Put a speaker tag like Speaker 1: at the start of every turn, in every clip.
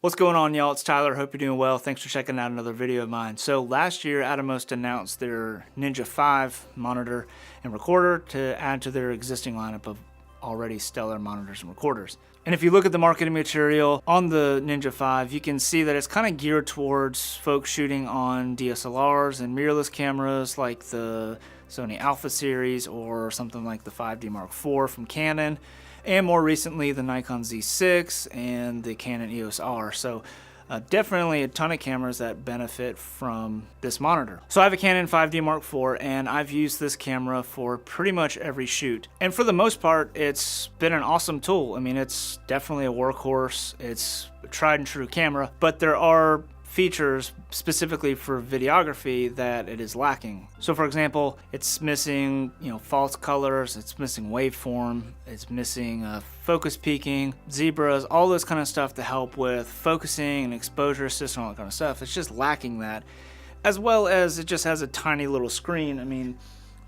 Speaker 1: What's going on, y'all? It's Tyler. Hope you're doing well. Thanks for checking out another video of mine. So last year, Atomos announced their Ninja 5 monitor and recorder to add to their existing lineup of already stellar monitors and recorders. And if you look at the marketing material on the Ninja 5, you can see that it's kind of geared towards folks shooting on DSLRs and mirrorless cameras like the Sony Alpha series or something like the 5D Mark IV from Canon, and more recently the Nikon Z6 and the Canon EOS R. So definitely a ton of cameras that benefit from this monitor. So I have a Canon 5D Mark IV and I've used this camera for pretty much every shoot. And for the most part, it's been an awesome tool. I mean, it's definitely a workhorse. It's a tried and true camera, but there are features specifically for videography that it is lacking. So for example, it's missing, false colors, it's missing waveform, it's missing focus peaking, zebras, all this kind of stuff to help with focusing and exposure assist and all that kind of stuff. It's just lacking that, as well as it just has a tiny little screen. I mean,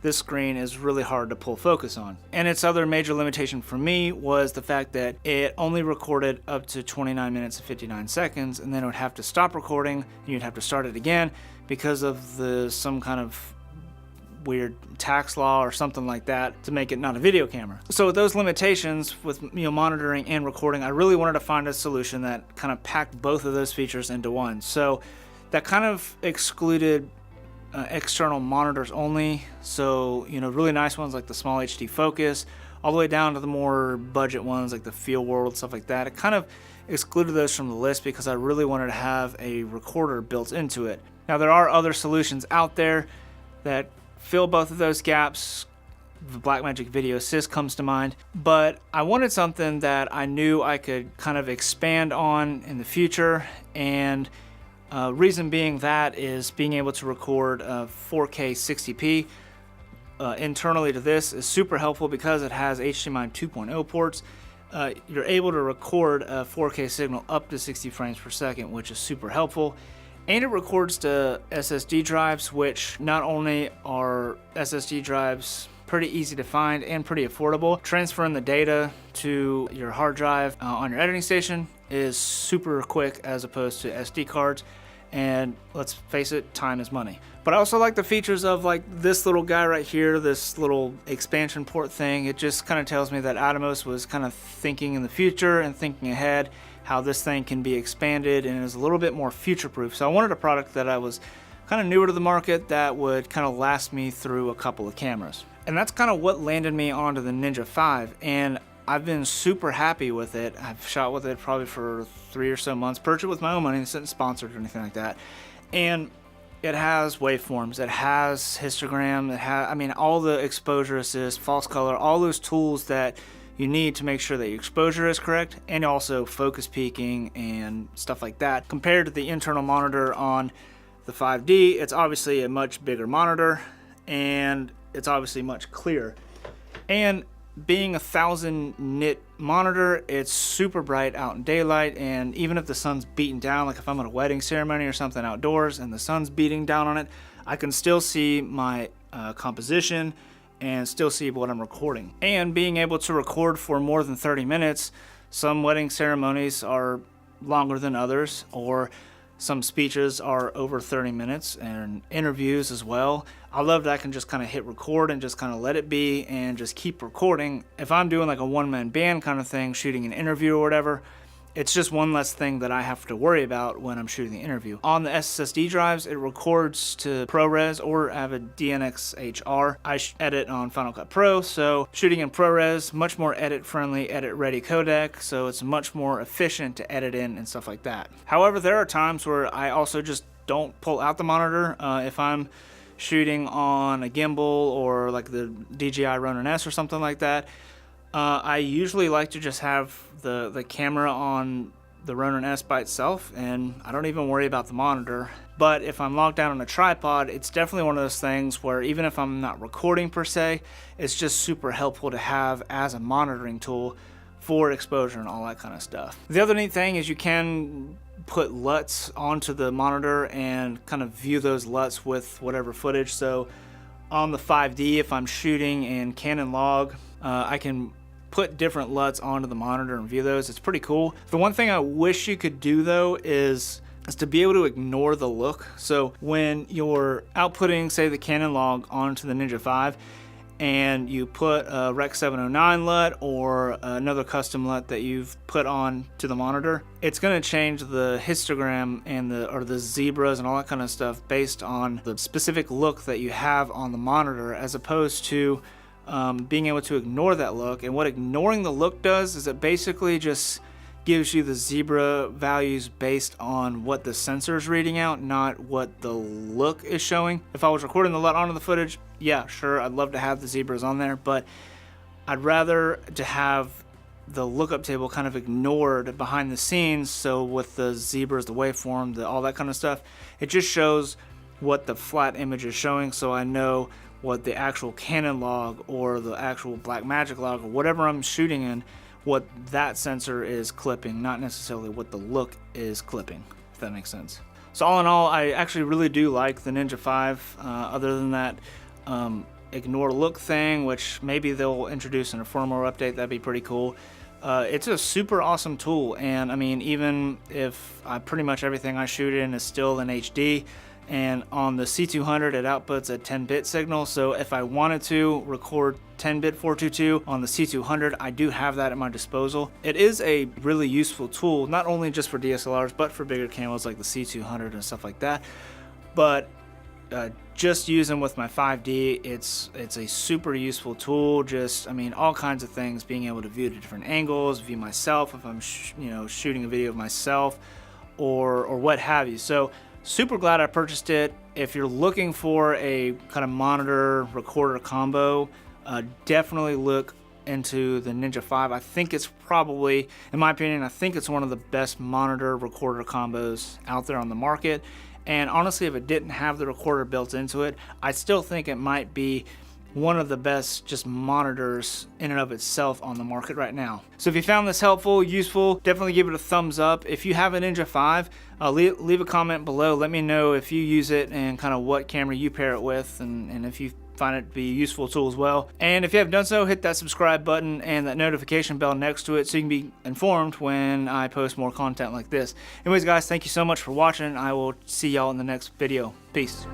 Speaker 1: this screen is really hard to pull focus on. And its other major limitation for me was the fact that it only recorded up to 29 minutes and 59 seconds, and then it would have to stop recording and you'd have to start it again because of some kind of weird tax law or something like that to make it not a video camera. So with those limitations with monitoring and recording, I really wanted to find a solution that kind of packed both of those features into one. So that kind of excluded external monitors only, so really nice ones like the small HD focus, all the way down to the more budget ones like the Field World, stuff like that. It kind of excluded those from the list because I really wanted to have a recorder built into it. Now there are other solutions out there that fill both of those gaps. The Blackmagic Video Assist comes to mind, but I wanted something that I knew I could kind of expand on in the future, and reason being that is being able to record 4K 60p internally to this is super helpful because it has HDMI 2.0 ports. You're able to record a 4K signal up to 60 frames per second, which is super helpful. And it records to SSD drives, which not only are SSD drives pretty easy to find and pretty affordable, transferring the data to your hard drive on your editing station is super quick as opposed to SD cards. And let's face it, time is money. But I also like the features of like this little guy right here, this little expansion port thing. It just kind of tells me that Atomos was kind of thinking in the future and thinking ahead how this thing can be expanded and is a little bit more future proof. So I wanted a product that I was kind of newer to the market that would kind of last me through a couple of cameras. And that's kind of what landed me onto the Ninja 5. And I've been super happy with it. I've shot with it probably for 3 or so months, purchased it with my own money, it's not sponsored or anything like that. And it has waveforms, it has histogram, it has, all the exposure assist, false color, all those tools that you need to make sure that your exposure is correct, and also focus peaking and stuff like that. Compared to the internal monitor on the 5D, it's obviously a much bigger monitor and it's obviously much clearer. And being 1000 nit monitor, it's super bright out in daylight, and even if the sun's beating down, like if I'm at a wedding ceremony or something outdoors and the sun's beating down on it, I can still see my composition and still see what I'm recording. And being able to record for more than 30 minutes, some wedding ceremonies are longer than others, or some speeches are over 30 minutes, and interviews as well. I love that I can just kind of hit record and just kind of let it be and just keep recording. If I'm doing like a one-man band kind of thing, shooting an interview or whatever, it's just one less thing that I have to worry about when I'm shooting the interview. On the SSD drives, it records to ProRes or Avid DNxHR. I edit on Final Cut Pro, so shooting in ProRes, much more edit-friendly, edit-ready codec, so it's much more efficient to edit in and stuff like that. However, there are times where I also just don't pull out the monitor. If I'm shooting on a gimbal or like the DJI Ronin S or something like that, I usually like to just have the camera on the Ronin S by itself, and I don't even worry about the monitor. But if I'm locked down on a tripod, it's definitely one of those things where even if I'm not recording per se, it's just super helpful to have as a monitoring tool for exposure and all that kind of stuff. The other neat thing is you can put LUTs onto the monitor and kind of view those LUTs with whatever footage. So on the 5D, if I'm shooting in Canon log, I can put different LUTs onto the monitor and view those. It's pretty cool. The one thing I wish you could do though is to be able to ignore the look. So when you're outputting, say, the Canon log onto the Ninja 5, and you put a Rec 709 LUT or another custom LUT that you've put on to the monitor, it's going to change the histogram and the zebras and all that kind of stuff based on the specific look that you have on the monitor, as opposed to being able to ignore that look. And what ignoring the look does is it basically just gives you the zebra values based on what the sensor is reading out, not what the look is showing. If I was recording the LUT onto the footage, yeah, sure, I'd love to have the zebras on there, but I'd rather to have the lookup table kind of ignored behind the scenes. So with the zebras, the waveform, all that kind of stuff, it just shows what the flat image is showing, so I know what the actual Canon log or the actual Blackmagic log or whatever I'm shooting in, what that sensor is clipping, not necessarily what the look is clipping, if that makes sense. So all in all, I actually really do like the Ninja 5, other than that ignore look thing, which maybe they'll introduce in a firmware update. That'd be pretty cool. It's a super awesome tool, and I mean, even if pretty much everything I shoot in is still in HD, and on the C200 it outputs a 10-bit signal, so if I wanted to record 10-bit 422 on the C200, I do have that at my disposal. It is a really useful tool, not only just for DSLRs, but for bigger cameras like the C200 and stuff like that. But just using with my 5D, it's a super useful tool. Just, I mean, all kinds of things, being able to view the different angles, view myself if I'm shooting a video of myself, or what have you. So super glad I purchased it. If you're looking for a kind of monitor recorder combo, definitely look into the Ninja 5. I think it's probably, in my opinion, I think it's one of the best monitor recorder combos out there on the market. And honestly, if it didn't have the recorder built into it, I still think it might be one of the best just monitors in and of itself on the market right now. So if you found this helpful, useful, definitely give it a thumbs up. If you have a Ninja 5, leave a comment below. Let me know if you use it and kind of what camera you pair it with, and if you find it to be a useful tool as well. And if you haven't done so, hit that subscribe button and that notification bell next to it so you can be informed when I post more content like this. Anyways guys, thank you so much for watching. I will see y'all in the next video. Peace.